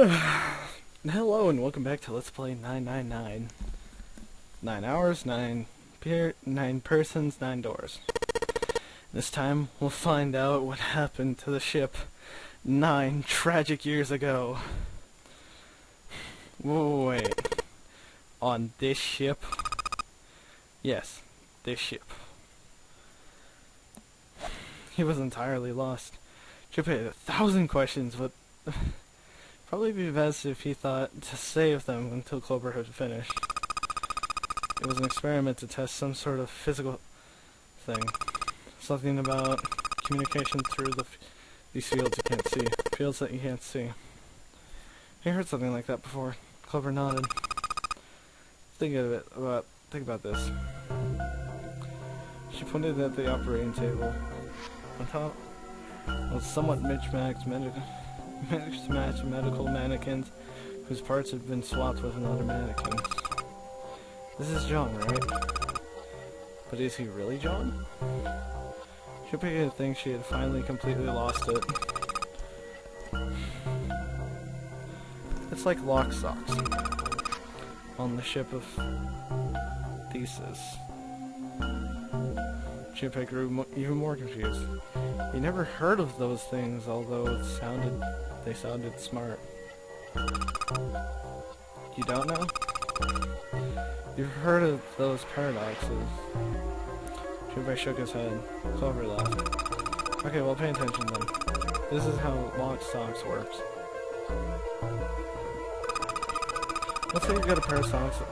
Hello and welcome back to Let's Play 999. 9 hours, 9 persons, 9 doors. This time we'll find out what happened to the ship 9 tragic years ago. Wait. On this ship? Yes, this ship. He was entirely lost. Chip had 1,000 questions, but probably be best if he thought to save them until Clover had finished. It was an experiment to test some sort of physical thing. Something about communication through these fields you can't see. Fields that you can't see. I heard something like that before. Clover nodded. Think about this. She pointed at the operating table. On top was somewhat mismatched medical mannequins whose parts had been swapped with another mannequin. This is John, right? But is he really John? She began to think she had finally completely lost it. It's like lock socks on the ship of Thesis. Junpei grew even more confused. He never heard of those things, although they sounded smart. You don't know? You've heard of those paradoxes. Junpei shook his head. Clover laughed. Okay, well, pay attention then. This is how lock socks works. Let's say you've got a pair of socks.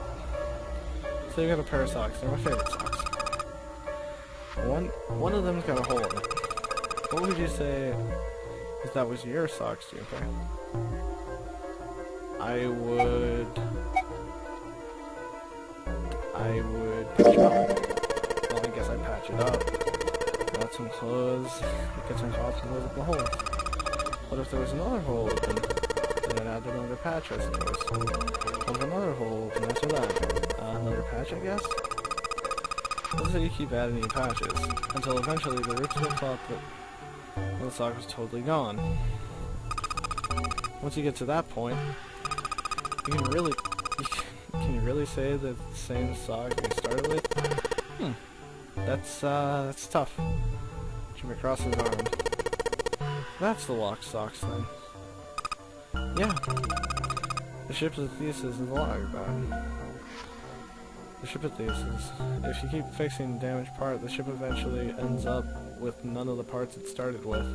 Say you've got a pair of socks. They're my favorite socks. One of them's got a hole in it. What would you say if that was your socks, Junpei? I would patch it up. Well, I guess I'd patch it up. Add some clothes, get some cloth and close up the hole. What if there was another hole open? Then I'd add another patch, I suppose. What if another hole open after that? Another patch, I guess? This is how you keep adding new patches, until eventually the rips will thought that the sock was totally gone. Once you get to that point, can you really say that the same sock you started with? That's tough. Jim across his arm. That's the lock socks then. Yeah. The ship's thesis is the lock bad. The ship of Thesis. If you keep fixing the damaged part, the ship eventually ends up with none of the parts it started with.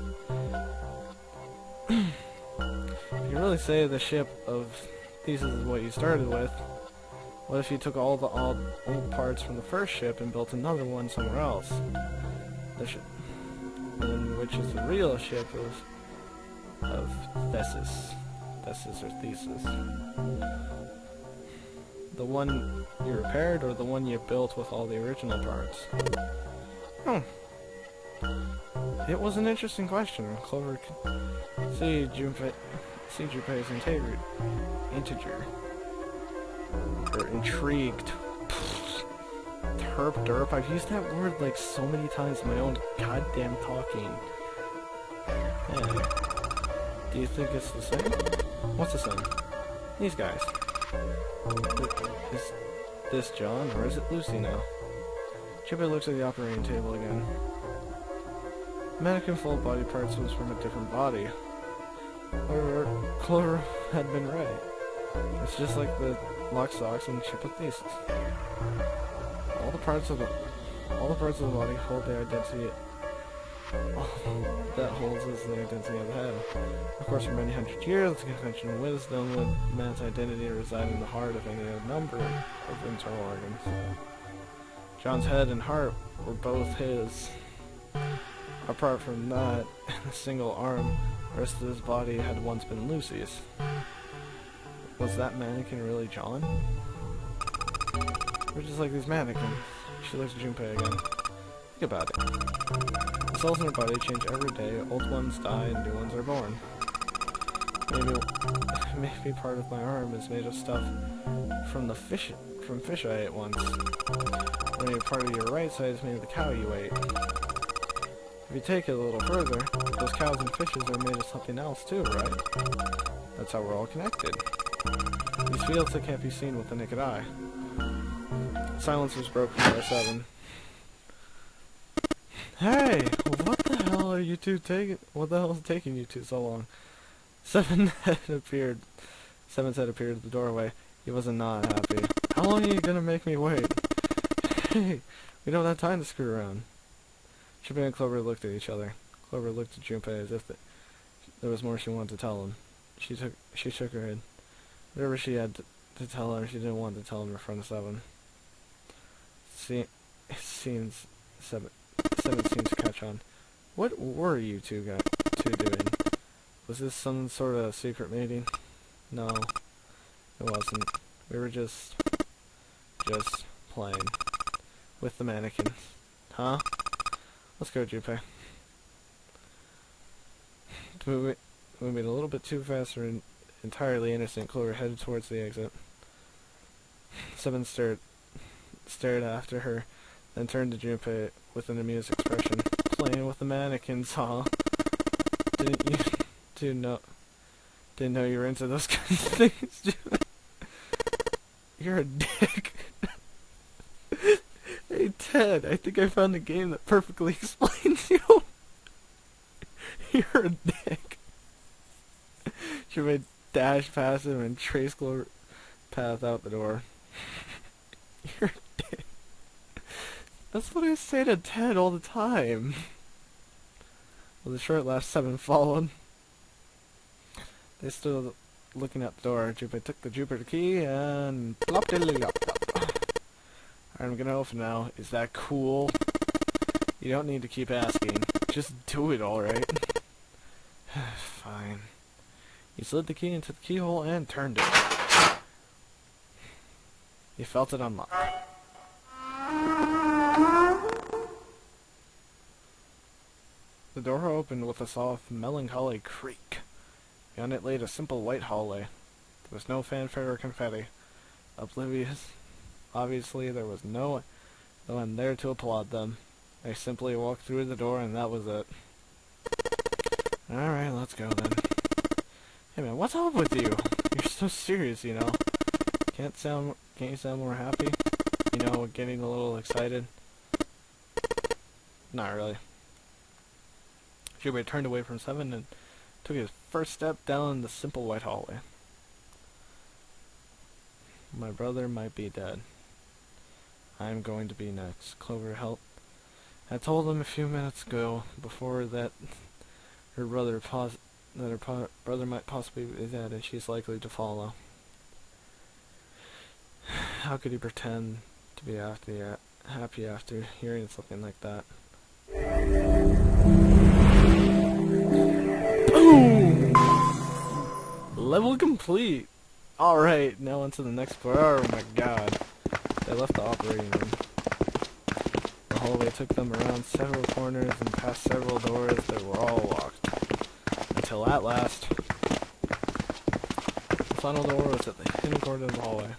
If you really say the ship of Thesis is what you started with, what if you took all the old parts from the first ship and built another one somewhere else? The ship, which is the real ship of Thesis. Thesis or Thesis. The one you repaired, or the one you built with all the original parts? It was an interesting question. Clover could see Junpei's intrigued. Derp derp. I've used that word like so many times in my own goddamn talking. Yeah. Do you think it's the same? What's the same? These guys. Is this John, or is it Lucy now? Junpei looks at the operating table again. The mannequin full of body parts was from a different body. However, Clover had been right. It's just like the lock socks and ship of Thesis. All the parts of the body hold their identity. That holds is the identity of the head. Of course, for many hundred years, the conventional wisdom would man's identity reside in the heart of any number of internal organs. John's head and heart were both his. Apart from that, a single arm, the rest of his body had once been Lucy's. Was that mannequin really John? We're just like these mannequins. She looks at Junpei again. Think about it. The cells in her body change every day. Old ones die and new ones are born. Maybe part of my arm is made of stuff from fish I ate once. Or maybe part of your right side is made of the cow you ate. If you take it a little further, those cows and fishes are made of something else too, right? That's how we're all connected. These fields that can't be seen with the naked eye. Silence was broken by 7. Hey! What the hell are you two taking? What the hell is taking you two so long? 7 had appeared. 7's head appeared at the doorway. He wasn't not happy. How long are you gonna make me wait? Hey! We don't have time to screw around. Junpei and Clover looked at each other. Clover looked at Junpei as if there was more she wanted to tell him. She shook her head. Whatever she had to tell him, she didn't want to tell him in front of 7. It seems 7 seemed to catch on. What were you two doing? Was this some sort of secret meeting? No, it wasn't. We were just playing with the mannequins. Huh? Let's go, Junpei. Moving a little bit too fast for an entirely innocent, Clover headed towards the exit. 7 stared after her, then turned to Junpei with an amused expression. Playing with the mannequins, huh? Didn't know you were into those kinds of things, Junpei. You're a dick. Hey, Ted, I think I found a game that perfectly explains you. You're a dick. Junpei dashed past him and traced Clover's path out the door. You're a dick. That's what I say to Ted all the time. With a short laugh, 7 followed. They stood looking at the door. Junpei took the Jupiter key and plop diddly plop. I'm gonna open now. Is that cool? You don't need to keep asking. Just do it, alright? Fine. He slid the key into the keyhole and turned it. He felt it unlock. The door opened with a soft, melancholy creak. Beyond it laid a simple white hallway. There was no fanfare or confetti. Obviously, there was no one there to applaud them. They simply walked through the door, and that was it. Alright, let's go then. Hey man, what's up with you? You're so serious, you know. Can't you sound more happy? You know, getting a little excited? Not really. Junpei turned away from 7 and took his first step down the simple white hallway. My brother might be dead. I'm going to be next. Clover helped. I told him a few minutes ago, before that her brother might possibly be dead, and she's likely to follow. How could he pretend to be happy after hearing something like that? Boom! Level complete! Alright, now on to the next part. Oh my god. They left the operating room. The hallway took them around several corners and past several doors that were all locked. Until at last, the final door was at the hidden corner of the hallway.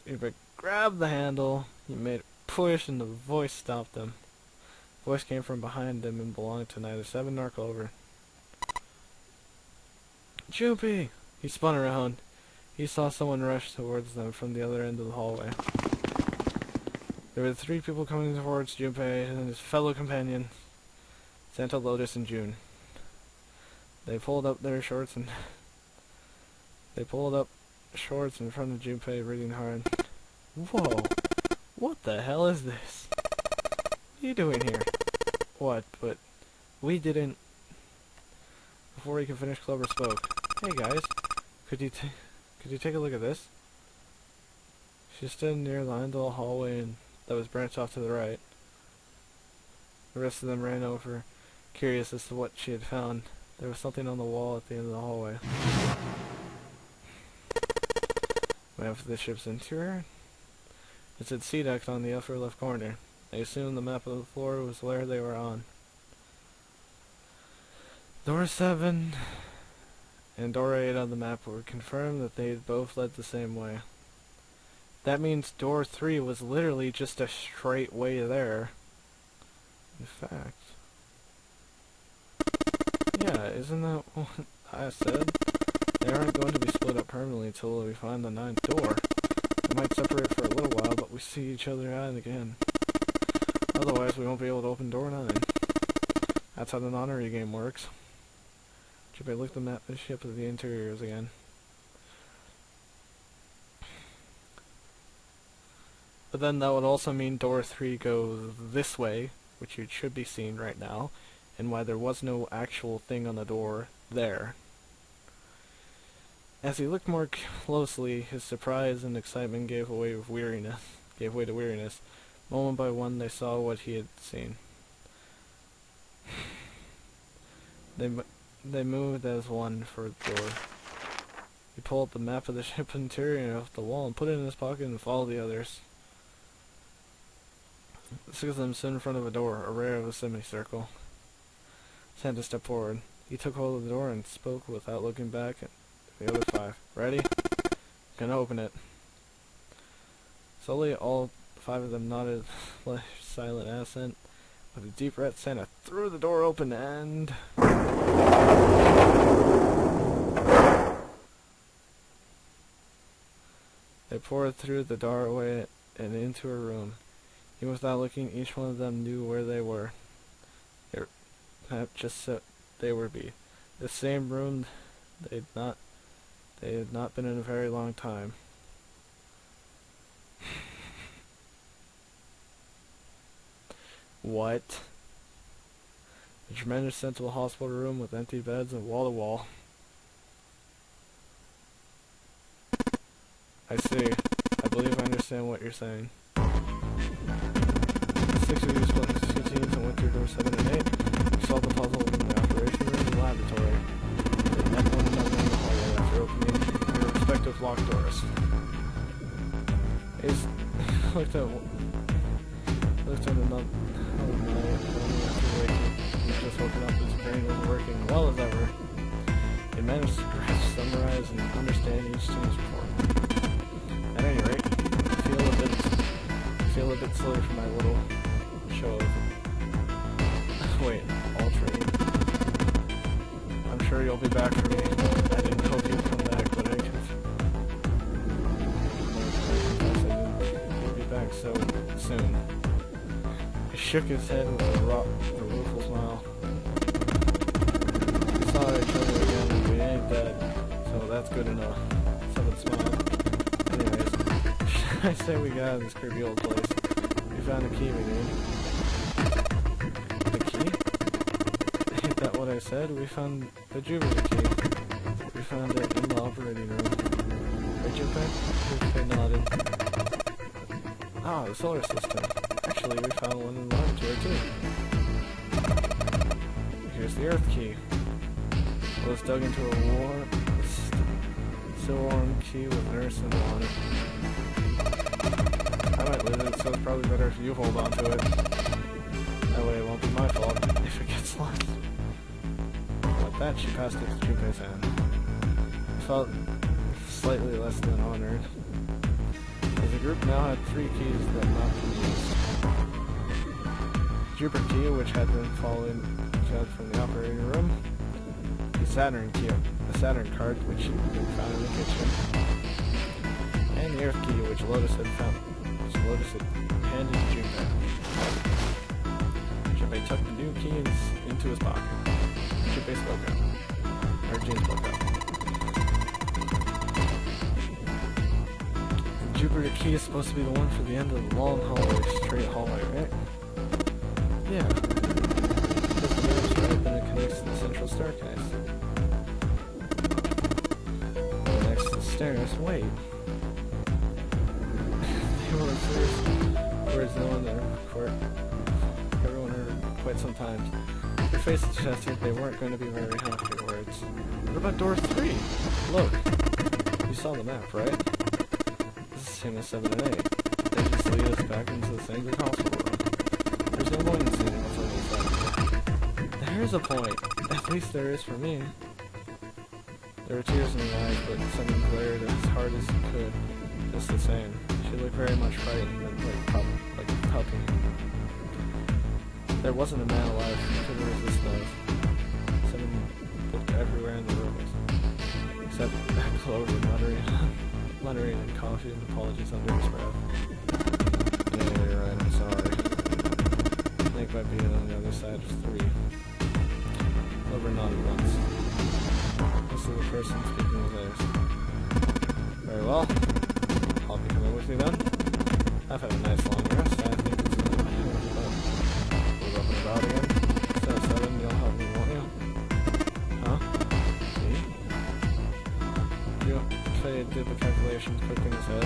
Uber grabbed the handle, he made a push, and the voice stopped them. The voice came from behind them and belonged to neither 7 nor Clover. Junpei! He spun around. He saw someone rush towards them from the other end of the hallway. There were 3 people coming towards Junpei and his fellow companion, Santa, Lotus, and June. They pulled up shorts in front of Junpei, breathing hard. Whoa! What the hell is this? What are you doing here? What? But we didn't. Before he could finish, Clover spoke. Hey guys, could you take a look at this? She stood near the end of the hallway that was branched off to the right. The rest of them ran over, curious as to what she had found. There was something on the wall at the end of the hallway. Map of the ship's interior. It said sea deck on the upper left corner. I assumed the map of the floor was where they were on. Door 7 and door 8 on the map were confirmed that they both led the same way. That means door 3 was literally just a straight way there. In fact, yeah, isn't that I said. They aren't going to be split up permanently until we find the 9th door. We might separate for a little while, but we see each other out again. Otherwise, we won't be able to open door 9. That's how the nonary game works. Junpei looked at the ship of the interiors again. But then that would also mean door 3 goes this way, which you should be seeing right now, and why there was no actual thing on the door there. As he looked more closely, his surprise and excitement gave way to weariness. Moment by one, they saw what he had seen. They moved as one for the door. He pulled the map of the ship interior off the wall and put it in his pocket and followed the others. The 6 of them stood in front of a door, array of a semicircle. Santa stepped forward. He took hold of the door and spoke without looking back at the other 5. Ready? Gonna open it. Slowly, all 5 of them nodded with silent assent. With a deep breath, Santa threw the door open and... They poured through the doorway and into a room. Even without looking, each one of them knew where they were. Just so they would be. The same room they had not been in a very long time. What? A tremendous central hospital room with empty beds and wall to wall. I see. I believe I understand what you're saying. 6 of you split into 2 teams and went through doors 7 and 8. You solved the puzzle in the operation room and laboratory. They met one another in the hallway after opening their respective locked doors. Ace looked at another night after waking. He was just woken up, his brain was working well as ever. They managed to grasp, summarize, and understand each team's report. At any rate, I feel a bit silly for my little show of... Wait, altering. I'm sure you'll be back for me. I didn't hope you'd come back, but I confess you'll be back so soon. He shook his head with a rueful smile. We saw each other again and we ain't dead, so that's good enough. Someone smiled. Anyways, I say we got out of this creepy old place. We found a key we need. The key? Ain't that what I said? We found the Jupiter key. We found it in the operating room. Right, Junpei? Junpei nodded. Ah, the solar system. Actually, we found one in the laboratory too. Here's the Earth key. It was dug into a still warm key with an Earth symbol on it. I might lose it, so it's probably better if you hold on to it. That way it won't be my fault if it gets lost. Like that, she passed it to Junpei's hand. I felt slightly less than honored. As a group now had 3 keys that not been used. Jupiter key, which had been fallen from the operating room. The Saturn key, the Saturn card, which had been found in the kitchen. And the Earth key, which Lotus had handed to Junpei. Junpei tucked the new key into his pocket. Junpei spoke up. Or Jin spoke up. The Jupiter key is supposed to be the one for the end of the long hallway, straight hallway, right? Yeah. This mirror's right, then it connects to the central staircase. And next to the stairs, wait. They were the first words no one everyone heard quite some time. Their faces suggested they weren't going to be very happy words. What about door 3? Look. You saw the map, right? This is the same as 7 and 8. They just lead us back into the same big hospital room. There's no point in seeing what's on the side. There's a point. At least there is for me. There were tears in her eyes, but someone glared as hard as he could. Just the same. She looked very much frightened and like a puppy. There wasn't a man alive who could resist those. Someone looked at everywhere in the room, except that Clover muttering and coughing apologies under his breath. Yeah, you're right, I'm sorry. Snake might be on the other side of 3. Clover nodded once. This is the person speaking with theirs. Very well. I'll be coming with you then. I've had a nice long rest. I think it's fun. We'll go up and about again. So 7, you'll help me, won't you? Huh? Me? Trey did the calculations quick in his head.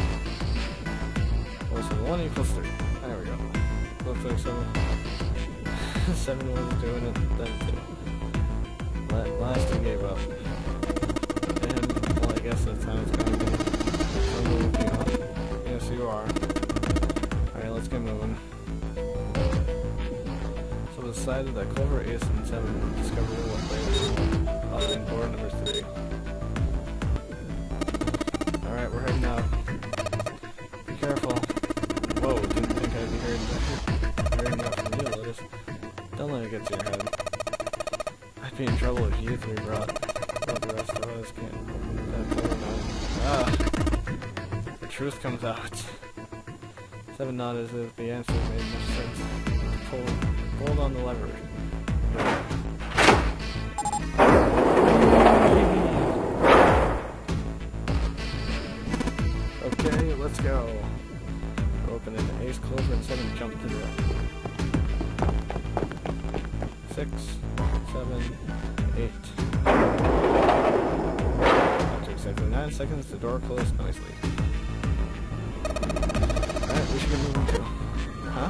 Oh, so 1 equals 3. There we go. Looks like 7. 7 was doing it, then 2. Last he gave up. And, well, I guess that's how it's gonna be. I'm moving you on. Yes, you are. Alright, let's get moving. So we decided that Clover, Ace, and 7 would discover what lay in door number 3. Alright, we're heading out. Be careful. Whoa, didn't think I'd be hearing that from you, Lotus. Don't let it get to your head. I'd be in trouble if you 3 brought the rest of us. The truth comes out. 7 nodded as if the answer made much sense. Pulled on the lever. Okay, let's go. Open it. Ace, Clover, and 7 jump to the left. 6, 7, 8. After exactly 9 seconds, the door closed noisily. Alright, we should get moving too. Huh?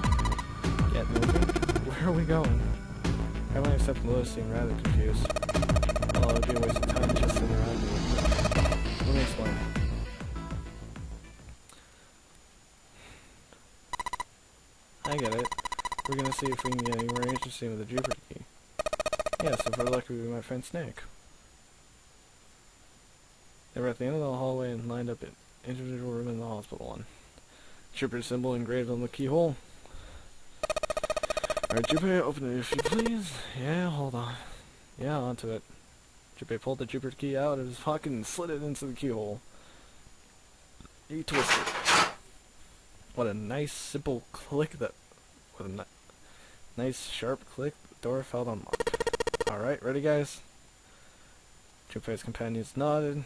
Get moving? Where are we going? Everyone except Lois seemed rather confused. Well, it would be a waste of time just sitting around you. Let me explain. I get it. We're gonna see if we can get any more agency with the Jupiter key. Yes, if we're lucky, we might find Snake. They were at the end of the hallway and lined up in individual room in the hospital one. Jupiter symbol engraved on the keyhole. Alright, Jupiter, open it if you please. Yeah, hold on. Yeah, onto it. Jupiter pulled the Jupiter key out of his pocket and slid it into the keyhole. He twisted. What a nice, simple click that... What a nice, sharp click. The door fell unlocked. Alright, ready, guys? Jupiter's companions nodded.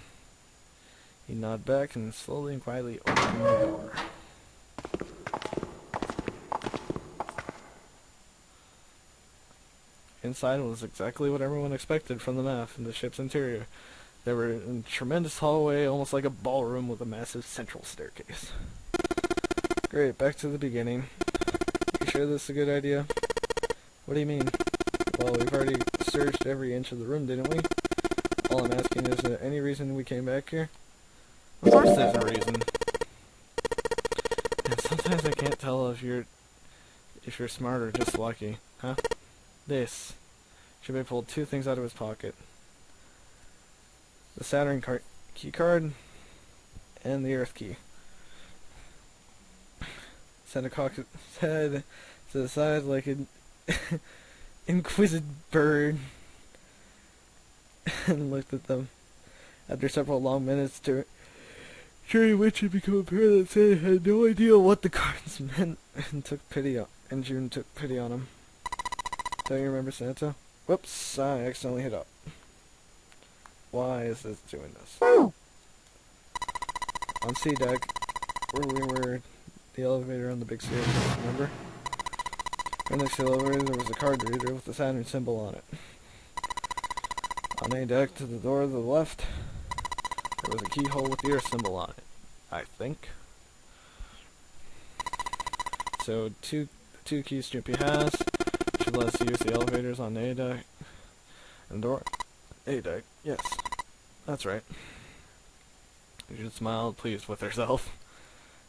He nodded back and slowly and quietly opened the door. Inside was exactly what everyone expected from the map in the ship's interior. They were in a tremendous hallway, almost like a ballroom with a massive central staircase. Great, back to the beginning. You sure this is a good idea? What do you mean? Well, we've already searched every inch of the room, didn't we? All I'm asking is, there any reason we came back here? Of course there's a reason. And sometimes I can't tell if you're smart or just lucky. Huh? This. Jimmy pulled 2 things out of his pocket. The Saturn key card and the Earth key. Santa cocked his head to the side like an inquisitive bird and looked at them. After several long minutes, during which it became apparent that Santa had no idea what the cards meant, and June took pity on him. Don't you remember Santa? Whoops, I accidentally hit up. Why is this doing this? On C deck, where we were, the elevator on the big stairs, remember? Right next to the elevator, there was a card reader with the Saturn symbol on it. On A deck, to the door to the left, there was a keyhole with the Earth symbol on it, I think. So, two keys Jippy has should let us use the elevators on A deck and door. A deck, yes, that's right. June smiled, pleased with herself.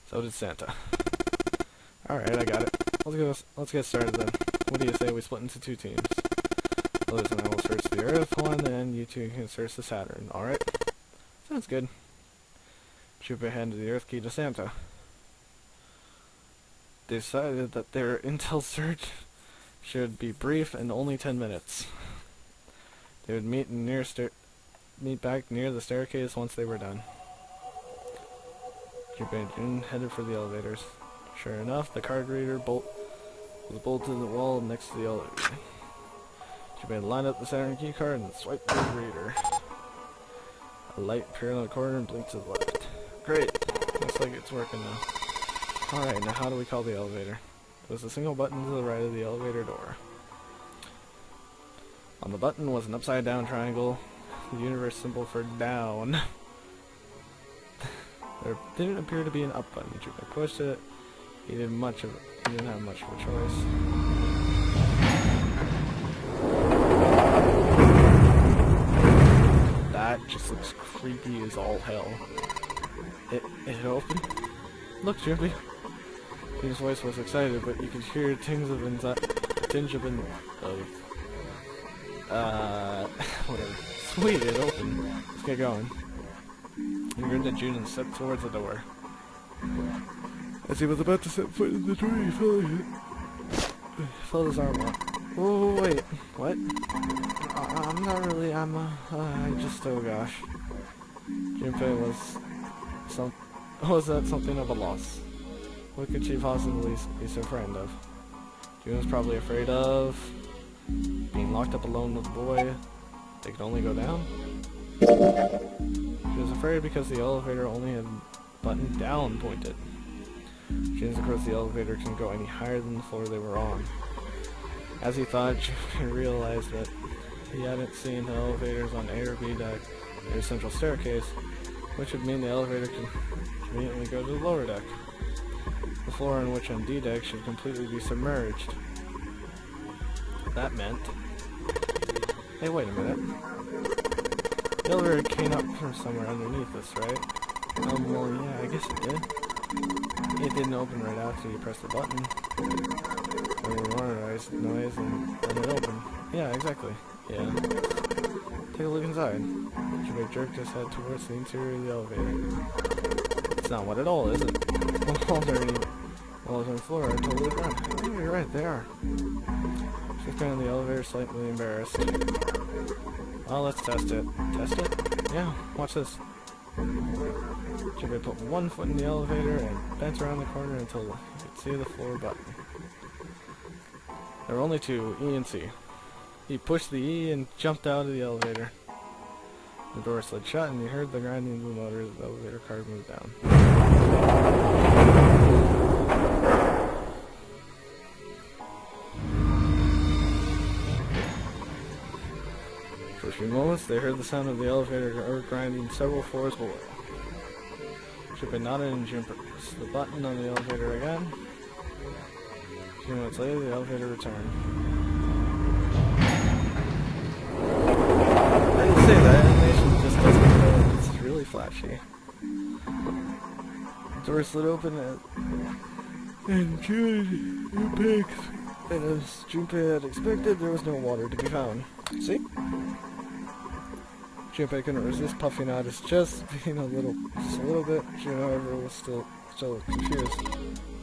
So did Santa. Alright, I got it. Let's get started then. What do you say we split into 2 teams? Liz and I will search the Earth one, and you 2 can search the Saturn. Alright? Sounds good. Jupiter handed the Earth key to Santa. They decided that their intel search should be brief and only 10 minutes. They would meet back near the staircase once they were done. Junpei and June headed for the elevators. Sure enough, the card reader was bolted to the wall next to the elevator. Junpei lined up the Saturn key card and swiped the reader. A light appeared on the corner and blinked to the left. Great. Looks like it's working now. Alright, now how do we call the elevator? There's a single button to the right of the elevator door. On the button was an upside-down triangle, the universe symbol for down. There didn't appear to be an up button. Junpei pushed it. He didn't have much of a choice. That just looks creepy as all hell. It opened. Look, Junpei. His voice was excited, but you could hear a tinge of whatever. Sweet, it opened. Let's get going. He grinned at June and stepped towards the door. As he was about to set foot in the door, he felt his arm off. Oh, wait, what? I'm not really, oh gosh. Junpei was at something of a loss. What could she possibly be so frightened of? June was probably afraid of being locked up alone with the boy. They could only go down. She was afraid because the elevator only had button down pointed. James, of course, the elevator couldn't go any higher than the floor they were on. As he thought, Junpei realized that he hadn't seen the elevators on A or B deck near the central staircase, which would mean the elevator could conveniently go to the lower deck. The floor on which on D deck should completely be submerged. That meant... Hey, wait a minute. The elevator came up from somewhere underneath us, right? Well, yeah, I guess it did. It didn't open right after you pressed the button. There was a noise and then it opened. Yeah, exactly. Yeah. Take a look inside. Junpei jerked his head towards the interior of the elevator. It's not what at all, is it? The walls on the floor are totally gone. Oh, you're right, they are. She found the elevator slightly embarrassed. Well, let's test it. Test it? Yeah, watch this. Junpei put one foot in the elevator and bent around the corner until you could see the floor button. There were only two, E and C. He pushed the E and jumped out of the elevator. The door slid shut and you heard the grinding of the motor as the elevator car moved down. For a few moments, they heard the sound of the elevator grinding several floors below. Junpei nodded and June pressed the button on the elevator again. A few minutes later, the elevator returned. I didn't say that. Animation just doesn't go. It's really flashy. The door slid open and June impacts. And as Junpei had expected, there was no water to be found. See? Junpei couldn't resist puffing out his chest, being just a little bit. June, however, was still confused.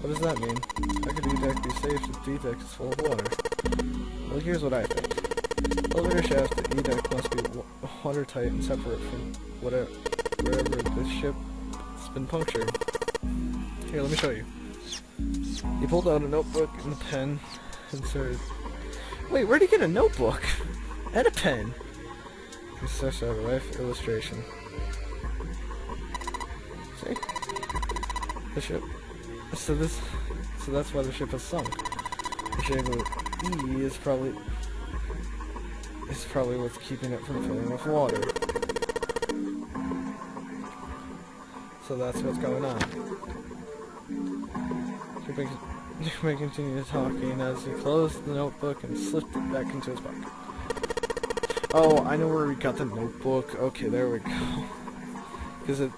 What does that mean? How could D-Deck be safe if D-Deck is full of water? Well, here's what I think. Elevator shaft at E-Deck must be watertight and separate from wherever the ship's been punctured. Here, let me show you. He pulled out a notebook and a pen and started... Wait, where'd he get a notebook? And a pen? He sketched out a life illustration. See? The ship. So that's why the ship has sunk. The shape of E is probably what's keeping it from filling with water. So that's what's going on. Junpei continued talking as he closed the notebook and slipped it back into his pocket. Oh, I know where we got the notebook. Okay, there we go. Because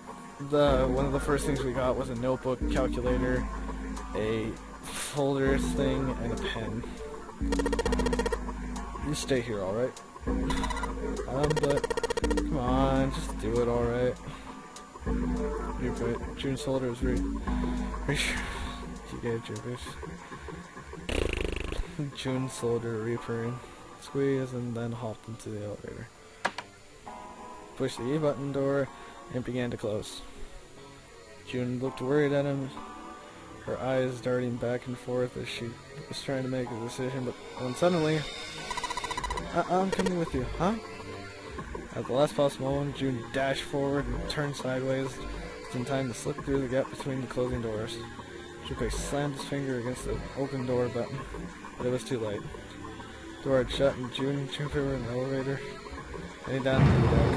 one of the first things we got was a notebook, calculator, a folder thing, and a pen. You stay here, alright? But come on, just do it, alright? June's folder is you gave June's folder reappearing. squeeze, and then hopped into the elevator. Pushed the E-button door, and it began to close. June looked worried at him, her eyes darting back and forth as she was trying to make a decision, but when suddenly, I'm coming with you, huh? At the last possible moment, June dashed forward and turned sideways, just in time to slip through the gap between the closing doors. Junpei slammed his finger against the open door button, but it was too late. The door had shut, and June and Junpei were in the elevator, heading down to the deck.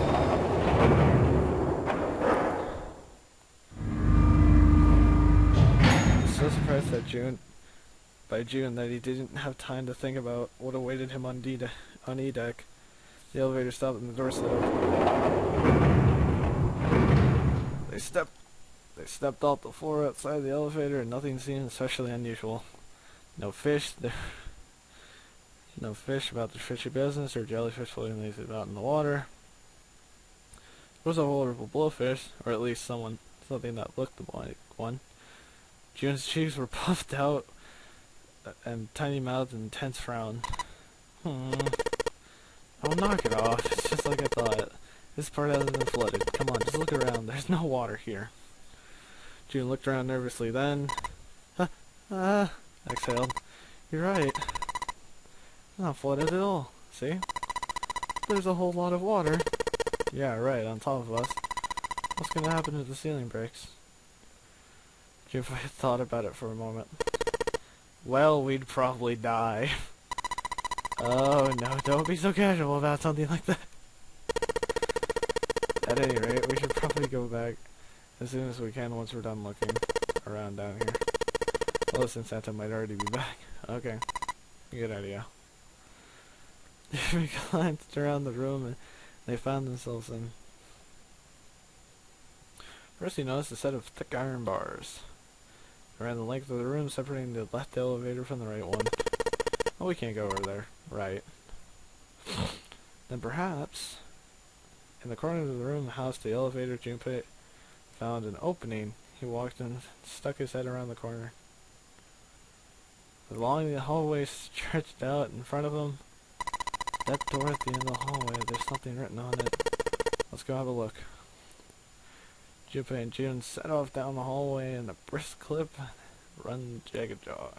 He was so surprised that by June that he didn't have time to think about what awaited him on E deck. The elevator stopped and the door slid open. They stepped off the floor outside the elevator, and nothing seemed especially unusual. No fish about the fishy business, or jellyfish floating lazily about in the water. There was a horrible blowfish, or at least something that looked like one. June's cheeks were puffed out, and tiny mouthed an intense frown. Oh, knock it off. It's just like I thought. This part hasn't been flooded. Come on, just look around. There's no water here. June looked around nervously, then... exhaled. You're right. It's not flooded at all. See? There's a whole lot of water. Yeah, right, on top of us. What's gonna happen if the ceiling breaks? June thought about it for a moment. Well, we'd probably die. Oh, no, don't be so casual about something like that. At any rate, we should probably go back as soon as we can once we're done looking around down here. Well, listen, Santa might already be back. Okay, good idea. We glanced around the room and they found themselves in. First, he noticed a set of thick iron bars. They ran the length of the room, separating the left elevator from the right one. Oh, we can't go over there. Right. Then perhaps, in the corner of the room housed the elevator, Junpei found an opening. He walked and stuck his head around the corner. Along the hallway stretched out in front of him. That door at the end of the hallway, there's something written on it. Let's go have a look. Junpei and June set off down the hallway in a brisk clip, run jagged jog.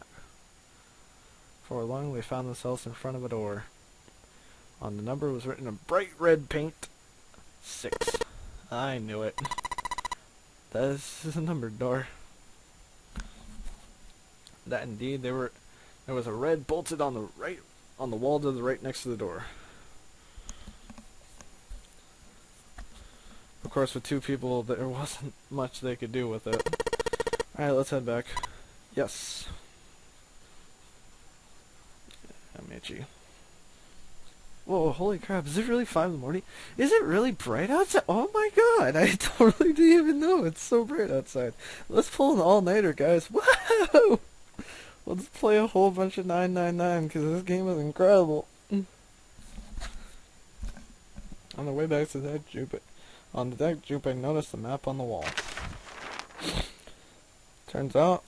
Before long, they found themselves in front of a door. On the number was written in bright red paint, 6. I knew it. This is a numbered door. That indeed, there was a red bolted on the wall to the right next to the door. Of course, with 2 people, there wasn't much they could do with it. Alright, let's head back. Yes. I'm itchy. Whoa, holy crap, is it really 5 in the morning? Is it really bright outside? Oh my god, I totally didn't even know it's so bright outside. Let's pull an all-nighter, guys. Whoa! Let's play a whole bunch of 999, because this game is incredible. On the way back to the deck, Junpei noticed the map on the wall. Turns out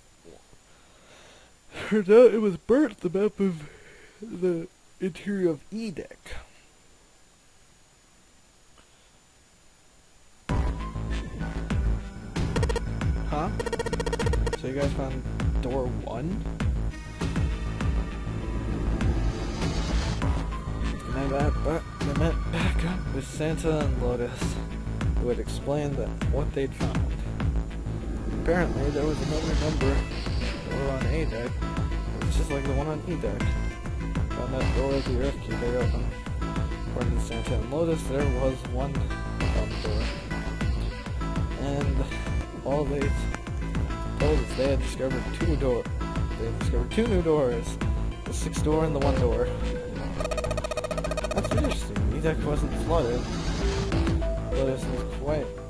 it was burnt, the map of the interior of E deck. Huh? So you guys found door 1? And I met back up with Santa and Lotus, who had explained what they'd found. Apparently, there was another number door on A deck. It's just like the one on E deck. Found that door of the earth key they open. According to Santa and Lotus, there was one door. And all they told us they had discovered 2 doors. They had discovered 2 new doors. The 6th door and the 1 door. That's interesting. E deck wasn't flooded. Lotus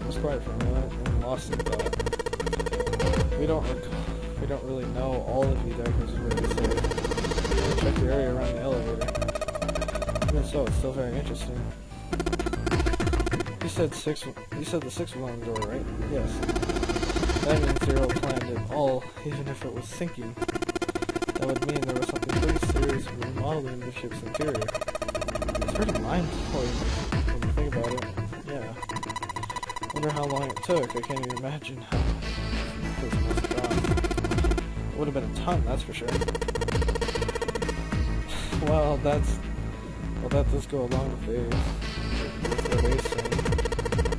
was quiet for a minute and lost in thought. We don't really know all of E deck is really safe. Check the area around the elevator. Even so, it's still very interesting. You said the 6th was on the door, right? Yes. That means Zero planned it all, even if it was sinking. That would mean there was something pretty serious remodeling the ship's interior. pretty mind-blowing when you think about it. Yeah. Wonder how long it took. I can't even imagine how this must have gone. It would have been a ton, that's for sure. Well, that does go along with the race thing.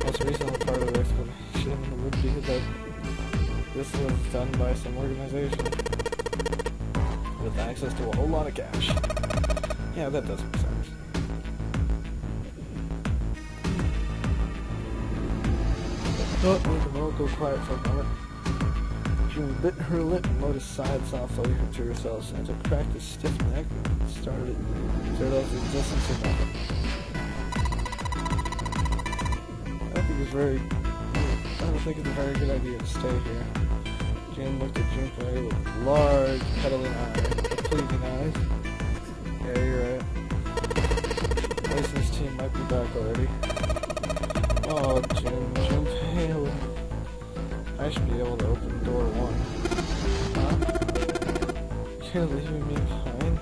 Most reasonable part of the explanation would be that this was done by some organization with access to a whole lot of cash. Yeah, that does make sense. Oh, we can all go quiet for a moment. She bit her lip and lowered aside softly to herself. Santa cracked his stiff neck and started off his distance or nothing. I don't think it's a very good idea to stay here. Jane looked at Junpei with large, peddling eyes, pleasing eyes. Yeah, you're right. Mason's team might be back already. Oh, Junpei. I should be able to open door 1. Huh? You're leaving me behind?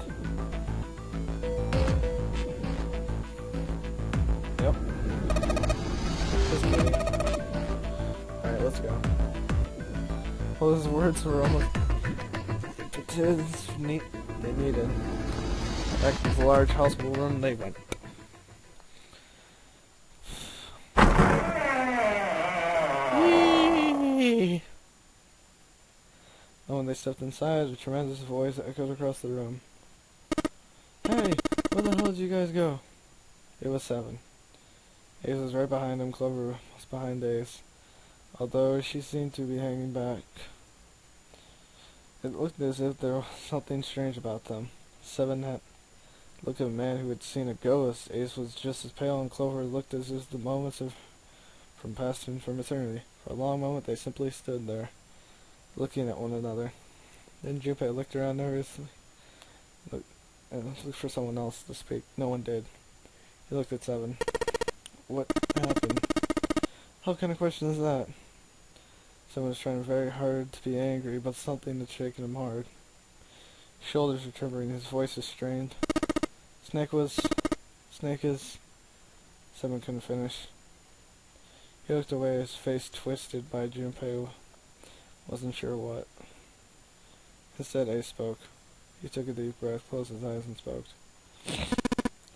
Yep. Just kidding. Alright, let's go. Well, his words were almost neat. They needed. Back to the large hospital room they went. Yee! And when they stepped inside, a tremendous voice echoed across the room. Hey, where the hell did you guys go? It was 7. Ace was right behind him. Clover was behind Ace, although she seemed to be hanging back. It looked as if there was something strange about them. 7 had looked at a man who had seen a ghost. Ace was just as pale, and Clover looked as if the moments from past and from eternity. For a long moment they simply stood there, looking at one another. Then Junpei looked around nervously and looked for someone else to speak. No one did. He looked at 7. What happened? What kind of question is that? 7 was trying very hard to be angry, but something had shaken him hard. His shoulders were trembling, his voice was strained. Snake is... 7 couldn't finish. He looked away, his face twisted by Junpei. Wasn't sure what. Instead, Ace spoke. He took a deep breath, closed his eyes, and spoke.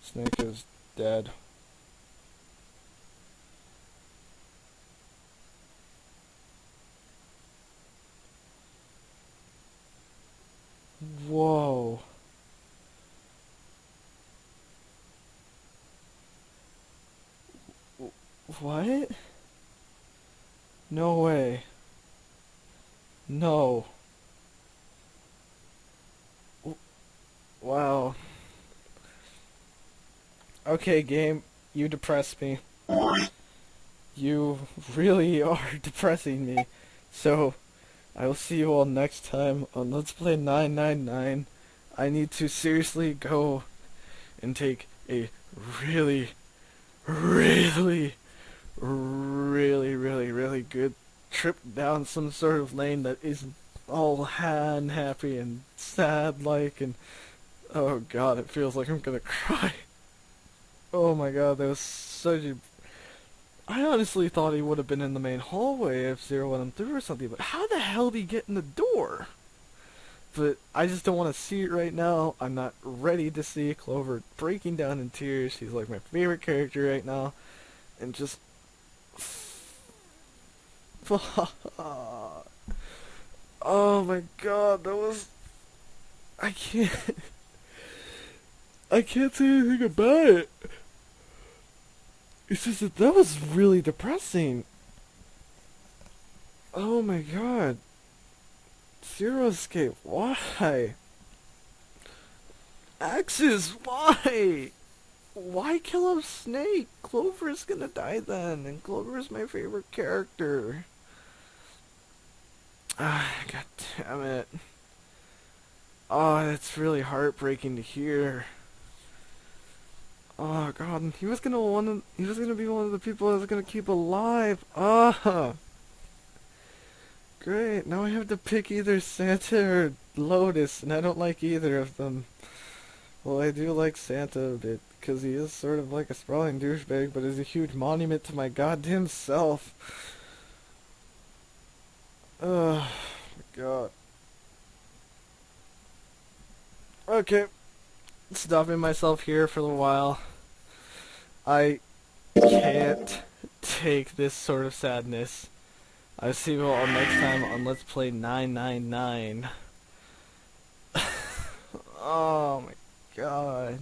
Snake is dead. Whoa. What? No way. No. Wow. Okay, game, you depress me. You really are depressing me. So, I will see you all next time on Let's Play 999. I need to seriously go and take a really good trip down some sort of lane that isn't all unhappy and sad-like, and oh god, it feels like I'm gonna cry. Oh my god, that was such a... I honestly thought he would have been in the main hallway if Zero let him through or something, but how the hell did he get in the door? But I just don't want to see it right now. I'm not ready to see Clover breaking down in tears. She's like my favorite character right now. And just... Oh my god, that was... I can't say anything about it. It's just that was really depressing. Oh my god. Zero Escape, why? Axis, why? Why kill off Snake? Clover's gonna die then, and Clover's my favorite character. Ah, god damn it. Oh, that's really heartbreaking to hear. Oh god, he was gonna be one of the people I was gonna keep alive. Ah. Great, now I have to pick either Santa or Lotus, and I don't like either of them. Well, I do like Santa a bit, because he is sort of like a sprawling douchebag, but is a huge monument to my goddamn self. Oh my god. Okay, stopping myself here for a while. I can't take this sort of sadness. I'll see you all next time on Let's Play 999. Oh my god.